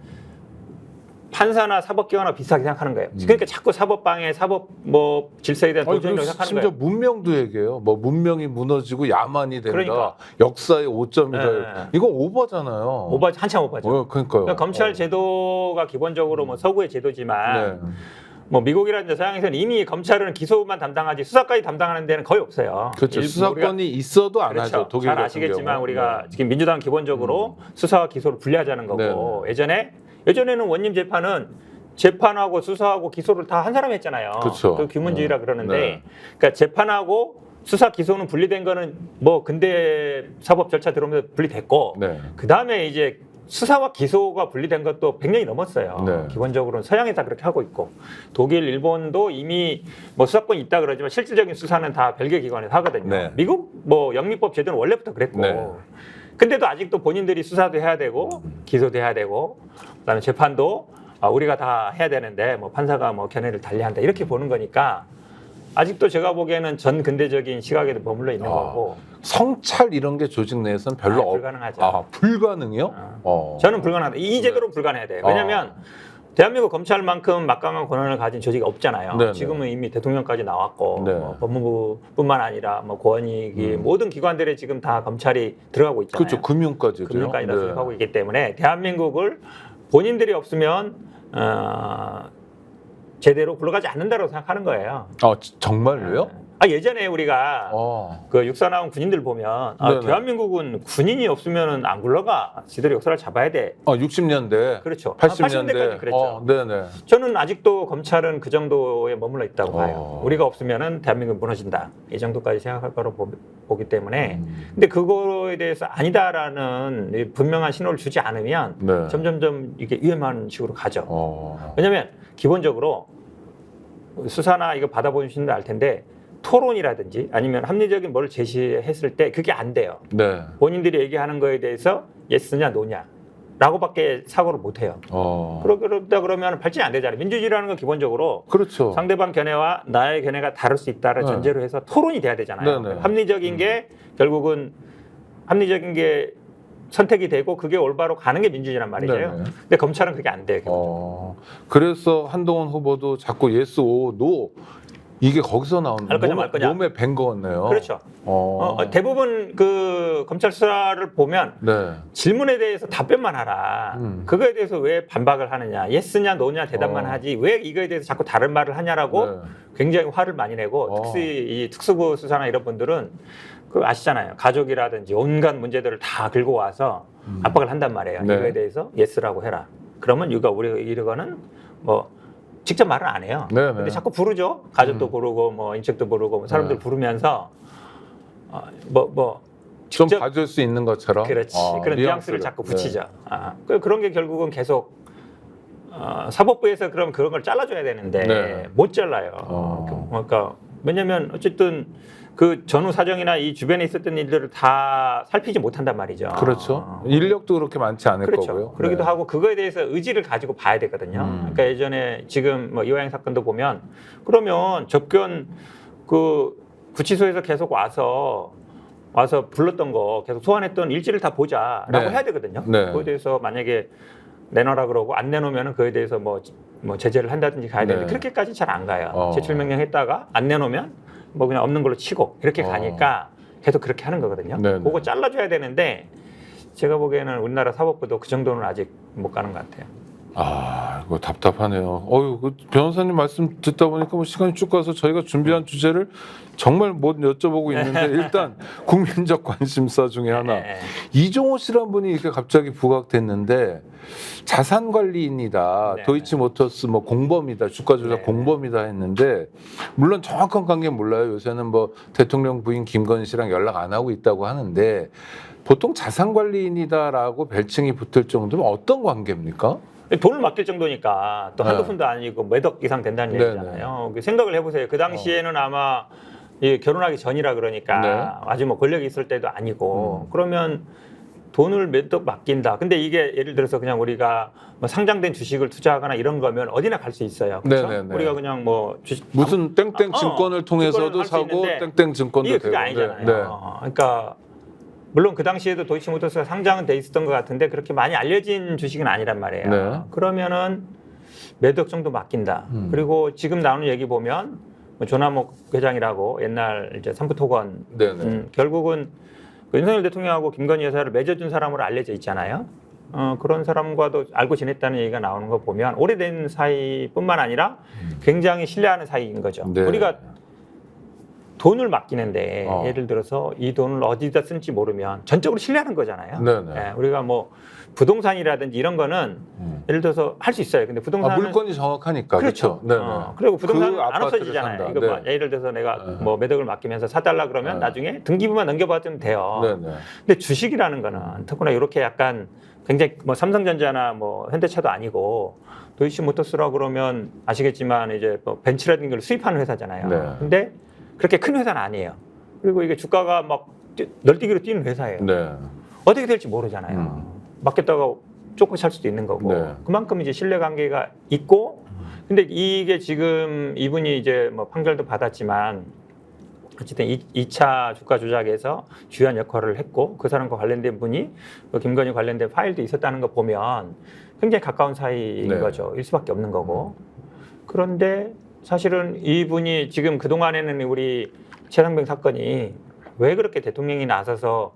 판사나 사법기관하고 비슷하게 생각하는 거예요. 그러니까 자꾸 사법방해, 사법 뭐 질서에 대한 아니, 도전이라고 그리고 생각하는 심지어 거예요. 문명도 얘기해요. 뭐 문명이 무너지고 야만이 된다. 그러니까. 역사의 5점이다. 네. 이거 오버잖아요. 오버 한참 오버죠. 그러니까요. 그러니까 검찰 제도가 기본적으로 뭐 서구의 제도지만 네. 뭐 미국이라든지 서양에서는 이미 검찰은 기소만 담당하지 수사까지 담당하는 데는 거의 없어요. 그렇죠. 우리가- 수사권이 있어도 안 그렇죠. 하죠. 독일 잘 같은 아시겠지만 경우. 우리가 네. 지금 민주당 기본적으로 수사와 기소를 분리하자는 거고 예전에는 원님 재판은 재판하고 수사하고 기소를 다 한 사람이 했잖아요. 그렇죠. 그 규문주의라 그러는데 네. 그러니까 재판하고 수사 기소는 분리된 거는 뭐 근대 사법 절차 들어오면서 분리됐고 네. 그 다음에 이제 수사와 기소가 분리된 것도 100년이 넘었어요. 네. 기본적으로는 서양이 다 그렇게 하고 있고 독일, 일본도 이미 뭐 수사권이 있다 그러지만 실질적인 수사는 다 별개 기관에서 하거든요. 네. 미국 뭐 영미법 제도는 원래부터 그랬고 네. 근데도 아직도 본인들이 수사도 해야 되고 기소도 해야 되고 그다음에 재판도 우리가 다 해야 되는데 뭐 판사가 뭐 견해를 달리한다 이렇게 보는 거니까 아직도 제가 보기에는 전 근대적인 시각에도 머물러 있는 거고 성찰 이런 게 조직 내에서는 별로 불가능하죠. 불가능이요? 저는 불가능하다. 이 제도로 불가능해야 돼요. 왜냐하면 대한민국 검찰만큼 막강한 권한을 가진 조직이 없잖아요. 네네. 지금은 이미 대통령까지 나왔고 네. 뭐 법무부뿐만 아니라 뭐 고언이기 모든 기관들에 지금 다 검찰이 들어가고 있잖아요. 그렇죠. 금융까지도요. 금융까지 다 네. 수립하고 있기 때문에 대한민국을 본인들이 없으면 제대로 굴러가지 않는다고 생각하는 거예요. 정말로요? 예전에 우리가 그 육사 나온 군인들 보면 네네. 대한민국은 군인이 없으면 안 굴러가. 지들이 역사를 잡아야 돼. 60년대, 그렇죠. 80년대. 80년대까지 그랬죠. 네네. 저는 아직도 검찰은 그 정도에 머물러 있다고 봐요. 어. 우리가 없으면은 대한민국이 무너진다. 이 정도까지 생각할 거로 보기 때문에. 근데 그거에 대해서 아니다라는 이 분명한 신호를 주지 않으면 네. 점점점 이게 위험한 식으로 가죠. 네. 왜냐하면 기본적으로 수사나 이거 받아보신 분들 알 텐데 토론이라든지 아니면 합리적인 뭘 제시했을 때 그게 안 돼요. 네. 본인들이 얘기하는 거에 대해서 예스냐 노냐 라고밖에 사고를 못 해요. 그러다 그러면 발전이 안 되잖아요. 민주주의라는 건 기본적으로 그렇죠. 상대방 견해와 나의 견해가 다를 수 있다는 네. 전제로 해서 토론이 돼야 되잖아요. 네네. 합리적인 게 결국은 합리적인 게 선택이 되고 그게 올바로 가는 게 민주주의란 말이죠. 네네. 근데 검찰은 그게 안 돼요. 그래서 한동훈 후보도 자꾸 예스 오 노 이게 거기서 나오는 할 거냐 말 거냐. 몸에 밴 거네요. 그렇죠. 대부분 그 검찰 수사를 보면 네. 질문에 대해서 답변만 하라. 그거에 대해서 왜 반박을 하느냐. 예스냐 노냐 대답만 하지 왜 이거에 대해서 자꾸 다른 말을 하냐라고 네. 굉장히 화를 많이 내고 이 특수부 수사나 이런 분들은 그 아시잖아요. 가족이라든지 온갖 문제들을 다 긁고 와서 압박을 한단 말이에요. 네. 이거에 대해서 예스라고 해라. 그러면 우리가 이러거는 뭐 직접 말은 안 해요. 네네. 근데 자꾸 부르죠. 가족도 부르고 뭐 인척도 부르고 뭐 사람들 네. 부르면서 좀 직접 봐줄 수 있는 것처럼. 그렇지. 그런 뉘앙스를 자꾸 붙이죠. 그런 게 결국은 계속 사법부에서 그럼 그런 걸 잘라줘야 되는데 네. 못 잘라요. 그러니까 왜냐하면 어쨌든 그 전후 사정이나 이 주변에 있었던 일들을 다 살피지 못한단 말이죠. 그렇죠. 인력도 그렇게 많지 않을 그렇죠. 거고요. 그러기도 네. 하고 그거에 대해서 의지를 가지고 봐야 되거든요. 그러니까 예전에 지금 뭐 이화영 사건도 보면 그러면 접견 그 구치소에서 계속 와서 불렀던 거 계속 소환했던 일지를 다 보자라고 네. 해야 되거든요. 네. 그거에 대해서 만약에 내놔라 그러고 안 내놓으면 그거에 대해서 뭐 제재를 한다든지 가야 되는데 네. 그렇게까지 잘 안 가요. 제출 어. 명령 했다가 안 내놓으면 뭐 그냥 없는 걸로 치고 이렇게 가니까 계속 그렇게 하는 거거든요. 네. 그거 잘라줘야 되는데 제가 보기에는 우리나라 사법부도 그 정도는 아직 못 가는 것 같아요. 이거 답답하네요. 그 변호사님 말씀 듣다 보니까 뭐 시간이 쭉 가서 저희가 준비한 주제를 정말 못 여쭤보고 있는데 일단 국민적 관심사 중에 하나 네. 이종호 씨란 분이 이렇게 갑자기 부각됐는데 자산관리인이다, 네. 도이치모터스 뭐 공범이다, 주가 조작 네. 공범이다 공범이다 했는데 물론 정확한 관계 는 몰라요. 요새는 뭐 대통령 부인 김건희 씨랑 연락 안 하고 있다고 하는데 보통 자산관리인이다라고 별칭이 붙을 정도면 어떤 관계입니까? 돈을 맡길 정도니까 또 한두 네. 푼도 아니고 몇 억 이상 된다는 네, 얘기잖아요. 생각을 해보세요. 그 당시에는 아마 결혼하기 전이라 그러니까 네. 아주 뭐 권력이 있을 때도 아니고 그러면 돈을 몇 억 맡긴다. 근데 이게 예를 들어서 그냥 우리가 뭐 상장된 주식을 투자하거나 이런 거면 어디나 갈 수 있어요. 그렇죠? 네, 네, 네. 우리가 그냥 뭐 주식 무슨 땡땡 증권을 통해서도 증권을 할수 사고 있는데 땡땡 증권도 이게 되고. 그게 아니잖아요. 네. 그러니까 물론 그 당시에도 도이치모터스가 상장은 돼 있었던 것 같은데 그렇게 많이 알려진 주식은 아니란 말이에요. 네. 그러면은 몇 억 정도 맡긴다. 그리고 지금 나오는 얘기 보면 뭐 조남욱 회장이라고 옛날 이제 삼부토건 네네. 결국은 그 윤석열 대통령하고 김건희 여사를 맺어준 사람으로 알려져 있잖아요. 그런 사람과도 알고 지냈다는 얘기가 나오는 거 보면 오래된 사이뿐만 아니라 굉장히 신뢰하는 사이인 거죠. 네. 우리가 돈을 맡기는데 어. 예를 들어서 이 돈을 어디다 쓸지 모르면 전적으로 신뢰하는 거잖아요. 네네. 예, 우리가 뭐 부동산이라든지 이런 거는 예를 들어서 할 수 있어요. 근데 부동산은 물건이 정확하니까. 그렇죠. 그렇죠. 네네. 그리고 부동산은 그 안 아파트를 없어지잖아요. 산다. 이거 네. 뭐 예를 들어서 내가 네. 뭐 몇 억을 맡기면서 사달라 그러면 네. 나중에 등기부만 넘겨받으면 돼요. 네네. 근데 주식이라는 거는 특히나 이렇게 약간 굉장히 뭐 삼성전자나 뭐 현대차도 아니고 도이치모터스라고 그러면 아시겠지만 이제 뭐 벤츠라든지 걸 수입하는 회사잖아요. 네. 근데 그렇게 큰 회사는 아니에요. 그리고 이게 주가가 막 널뛰기로 뛰는 회사예요. 네. 어떻게 될지 모르잖아요. 맡겼다가 쫓고 살 수도 있는 거고. 네. 그만큼 이제 신뢰관계가 있고. 근데 이게 지금 이분이 이제 뭐 판결도 받았지만 어쨌든 2차 주가 조작에서 주요한 역할을 했고 그 사람과 관련된 분이 그 김건희 관련된 파일도 있었다는 거 보면 굉장히 가까운 사이인 네. 거죠. 일 수밖에 없는 거고. 그런데 사실은 이분이 지금 그동안에는 우리 최상병 사건이 왜 그렇게 대통령이 나서서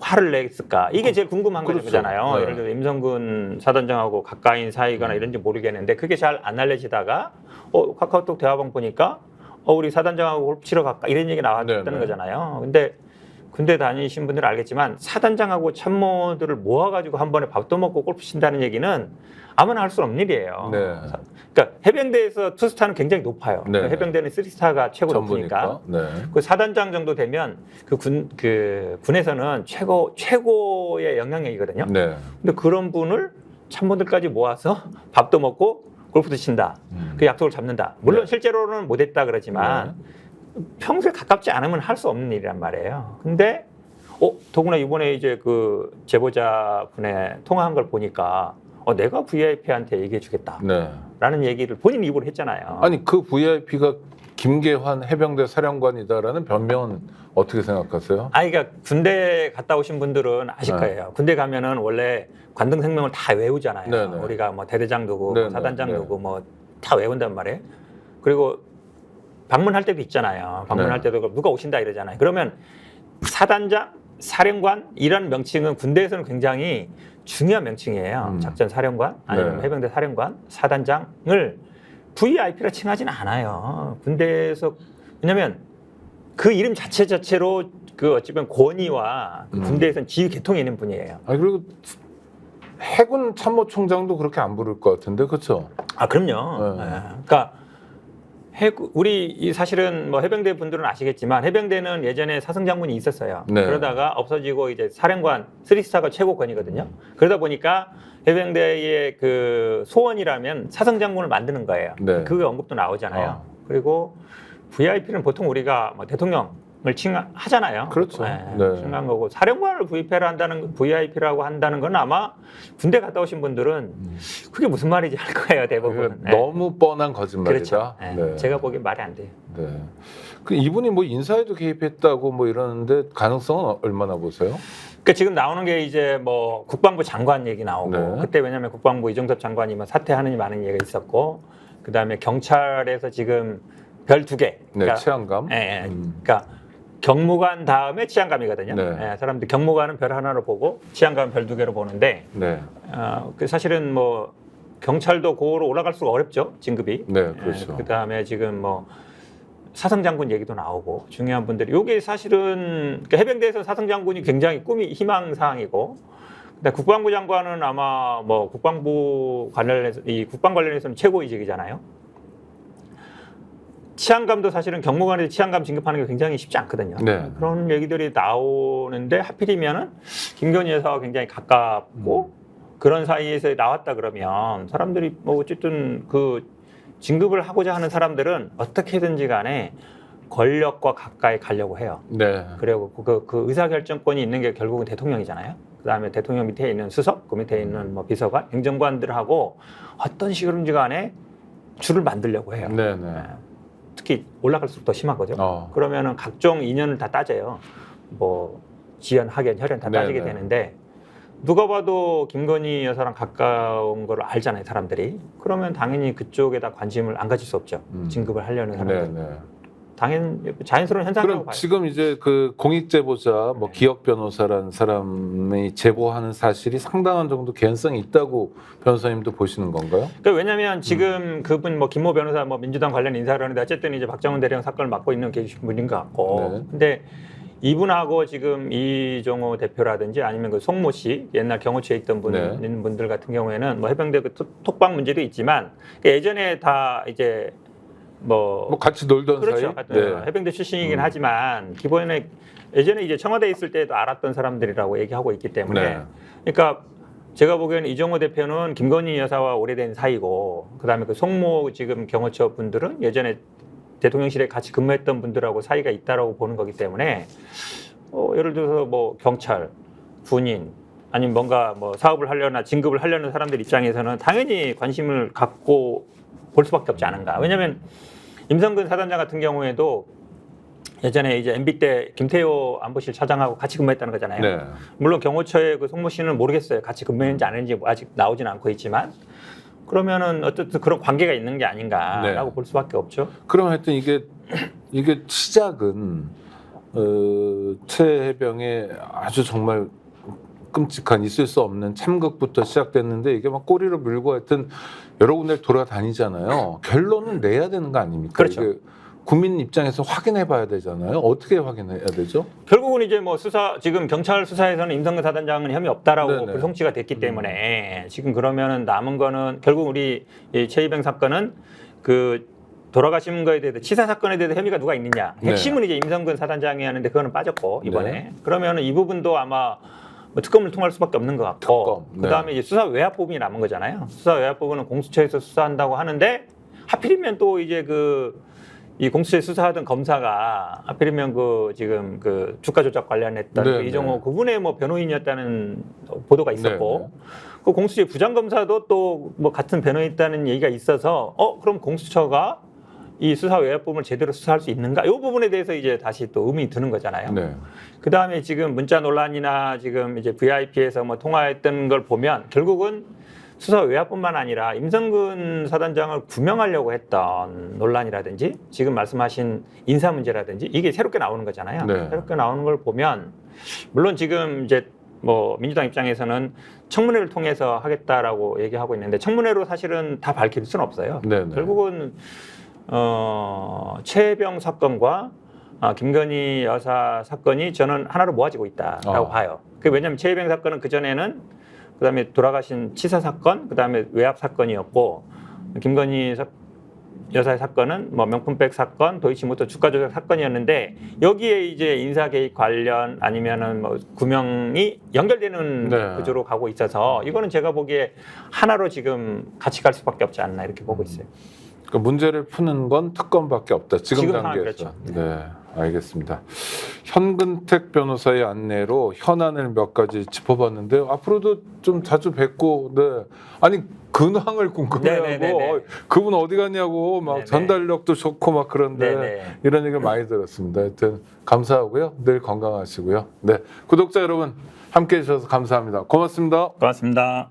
화를 냈을까? 이게 제일 궁금한 그렇죠. 거잖아요. 네. 예를 들어 임성근 사단장하고 가까인 사이거나 이런지 모르겠는데 그게 잘 안 알려지다가 카카오톡 대화방 보니까 우리 사단장하고 골프 치러 갈까? 이런 얘기 나왔다는 네, 네. 거잖아요. 근데 군대 다니신 분들은 알겠지만 사단장하고 참모들을 모아가지고 한 번에 밥도 먹고 골프 친다는 얘기는 아무나 할 수 없는 일이에요. 네. 그러니까 해병대에서 투스타는 굉장히 높아요. 네. 해병대는 쓰리스타가 최고 높으니까. 전부니까. 네. 그 사단장 정도 되면 그 군에서는 최고의 영향력이거든요. 네. 근데 그런 분을 참모들까지 모아서 밥도 먹고 골프도 친다. 그 약속을 잡는다. 물론 네. 실제로는 못했다 그러지만 평소에 가깝지 않으면 할 수 없는 일이란 말이에요. 근데 더구나 이번에 이제 그 제보자 분의 통화한 걸 보니까 내가 VIP한테 얘기해 주겠다. 네. 라는 얘기를 본인 입으로 했잖아요. 아니 그 VIP가 김계환 해병대 사령관이다라는 변명은 어떻게 생각하세요? 그러니까 군대 갔다 오신 분들은 아실 네. 거예요. 군대 가면은 원래 관등 생명을 다 외우잖아요. 네네. 우리가 뭐 대대장 누구, 네네. 뭐 사단장 네. 누구 뭐 다 외운단 말이에요. 그리고 방문할 때도 있잖아요. 방문할 네. 때도 누가 오신다 이러잖아요. 그러면 사단장, 사령관 이런 명칭은 군대에서는 굉장히 중요한 명칭이에요. 작전 사령관 아니면 네. 해병대 사령관, 사단장을 VIP라 칭하지는 않아요. 군대에서 왜냐하면 그 이름 자체로 그 어찌 보면 권위와 그 군대에서는 지휘 계통이 있는 분이에요. 아니 그리고 해군 참모총장도 그렇게 안 부를 것 같은데 그렇죠? 아, 그럼요. 네. 예. 그러니까 우리 사실은 뭐 해병대 분들은 아시겠지만 해병대는 예전에 사승장군이 있었어요. 네. 그러다가 없어지고 이제 사령관 3스타가 최고권이거든요. 그러다 보니까 해병대의 그 소원이라면 사승장군을 만드는 거예요. 네. 그 언급도 나오잖아요. 그리고 VIP는 보통 우리가 뭐 대통령을 칭하잖아요. 그렇죠. 네, 네. 칭한 거고 사령관을 VIP라고 한다는 건 아마 군대 갔다 오신 분들은 그게 무슨 말인지 알 거예요, 대부분. 네. 너무 뻔한 거짓말이다. 그렇죠. 네. 네. 제가 보기엔 말이 안 돼요. 네. 그 이분이 뭐 인사에도 개입했다고 뭐 이러는데 가능성은 얼마나 보세요? 그러니까 지금 나오는 게 이제 뭐 국방부 장관 얘기 나오고 네. 그때 왜냐하면 국방부 이종섭 장관이 뭐 사퇴하느니 마는 얘기가 있었고 그다음에 경찰에서 지금 별 2개. 네, 치안감. 예, 예. 그러니까 경무관 다음에 치안감이거든요. 네. 예, 사람들 경무관은 별 하나로 보고 치안감은 별 2개로 보는데 네. 그 사실은 뭐 경찰도 고로 올라갈 수가 어렵죠, 진급이. 네, 그렇죠. 그다음에 지금 뭐 사성장군 얘기도 나오고 중요한 분들이 이게 사실은 그러니까 해병대에서 사성장군이 굉장히 꿈이 희망 사항이고 근데 국방부 장관은 아마 뭐 국방부 관련해서 이 국방 관련해서는 최고 이직이잖아요. 치안감도 사실은 경무관에서 치안감 진급하는 게 굉장히 쉽지 않거든요. 네. 그런 얘기들이 나오는데 하필이면은 김건희 여사와 굉장히 가깝고 그런 사이에서 나왔다 그러면 사람들이 뭐 어쨌든 그 진급을 하고자 하는 사람들은 어떻게든지 간에 권력과 가까이 가려고 해요. 네. 그리고 그 의사결정권이 있는 게 결국은 대통령이잖아요. 그다음에 대통령 밑에 있는 수석, 그 밑에 있는 뭐 비서관, 행정관들하고 어떤 식으로든지 간에 줄을 만들려고 해요. 네, 네. 특히 올라갈수록 더 심하거든요. 그러면은 각종 인연을 다 따져요. 뭐 지연, 학연, 혈연 다 따지게 네네. 되는데 누가 봐도 김건희 여사랑 가까운 걸 알잖아요, 사람들이. 그러면 당연히 그쪽에다 관심을 안 가질 수 없죠. 진급을 하려는 사람들. 네, 네. 자연스러운 현상이라고 그럼 봐요. 지금 이제 그 공익 제보자 뭐 기억 변호사라는 사람이 제보하는 사실이 상당한 정도 개연성이 있다고 변호사님도 보시는 건가요? 그러니까 왜냐하면 지금 그분 뭐 김모 변호사 뭐 민주당 관련 인사를 하는데 어쨌든 이제 박정훈 대령 사건을 맡고 있는 계신 분인 것 같고. 네. 근데 이분하고 지금 이종호 대표라든지 아니면 그 송모 씨 옛날 경호처에 있던 분들 같은 경우에는 뭐 해병대 그 톡방 문제도 있지만 예전에 다 이제 뭐 같이 놀던 그렇죠. 사이? 네. 해병대 출신이긴 하지만 기본에 예전에 이제 청와대에 있을 때도 알았던 사람들이라고 얘기하고 있기 때문에 네. 그러니까 제가 보기에는 이종호 대표는 김건희 여사와 오래된 사이고 그다음에 그 송모 지금 경호처 분들은 예전에 대통령실에 같이 근무했던 분들하고 사이가 있다라고 보는 거기 때문에 예를 들어서 뭐 경찰, 군인 아니면 뭔가 뭐 사업을 하려나 진급을 하려는 사람들 입장에서는 당연히 관심을 갖고 볼 수밖에 없지 않은가. 왜냐하면 임성근 사단장 같은 경우에도 예전에 이제 MB 때 김태효 안보실 차장하고 같이 근무했다는 거잖아요. 네. 물론 경호처의 그 송모 씨는 모르겠어요. 같이 근무했는지 안 했는지 아직 나오진 않고 있지만 그러면은 어쨌든 그런 관계가 있는 게 아닌가라고 볼 수밖에 없죠. 그럼 하여튼 이게 시작은 최 해병의 아주 정말 끔찍한 있을 수 없는 참극부터 시작됐는데 이게 막 꼬리를 물고 하여튼 여러 군데를 돌아다니잖아요. 결론은 내야 되는 거 아닙니까? 그렇죠. 이게 국민 입장에서 확인해 봐야 되잖아요. 어떻게 확인해야 되죠? 결국은 이제 뭐 지금 경찰 수사에서는 임성근 사단장은 혐의 없다라고 네네. 불송치가 됐기 때문에 지금 그러면은 남은 거는 결국 우리 이 최희병 사건은 그 돌아가신 거에 대해서 치사 사건에 대해서 혐의가 누가 있느냐. 핵심은 이제 임성근 사단장이 하는데 그거는 빠졌고 이번에 그러면은 이 부분도 아마 뭐 특검을 통할 수밖에 없는 것 같고 그다음에 이제 수사 외압 부분이 남은 거잖아요. 수사 외압 부분은 공수처에서 수사한다고 하는데 하필이면 또 이제 이 공수처에 수사하던 검사가 하필이면 지금 주가 조작 관련했던 그 이종호 그분의 뭐 변호인이었다는 보도가 있었고 그 공수처 부장검사도 또 뭐 같은 변호인이었다는 얘기가 있어서 그럼 공수처가 이 수사 외압 부분을 제대로 수사할 수 있는가? 이 부분에 대해서 이제 다시 또 의문이 드는 거잖아요. 그 다음에 지금 문자 논란이나 지금 이제 VIP에서 뭐 통화했던 걸 보면 결국은 수사 외압뿐만 아니라 임성근 사단장을 구명하려고 했던 논란이라든지 지금 말씀하신 인사 문제라든지 이게 새롭게 나오는 거잖아요. 새롭게 나오는 걸 보면 물론 지금 이제 뭐 민주당 입장에서는 청문회를 통해서 하겠다라고 얘기하고 있는데 청문회로 사실은 다 밝힐 수는 없어요. 결국은 최혜병 사건과 김건희 여사 사건이 저는 하나로 모아지고 있다라고 봐요. 왜냐하면 최혜병 사건은 그전에는 그다음에 돌아가신 치사 사건, 그다음에 외압 사건이었고 김건희 여사의 사건은 뭐 명품백 사건, 도이치모터 주가 조작 사건이었는데 여기에 이제 인사 개입 관련 아니면은 뭐 구명이 연결되는 네. 구조로 가고 있어서 이거는 제가 보기에 하나로 지금 같이 갈 수밖에 없지 않나 이렇게 보고 있어요. 그 문제를 푸는 건 특검밖에 없다. 지금 지금 상황 단계에서. 그렇죠. 네, 알겠습니다. 현근택 변호사의 안내로 현안을 몇 가지 짚어봤는데요. 앞으로도 좀 자주 뵙고, 네. 아니 근황을 궁금해하고 네네네네. 그분 어디 갔냐고 막 네네. 전달력도 좋고 막 그런데 네네. 이런 얘기를 많이 들었습니다. 하여튼 감사하고요. 늘 건강하시고요. 네, 구독자 여러분 함께해 주셔서 감사합니다. 고맙습니다. 고맙습니다.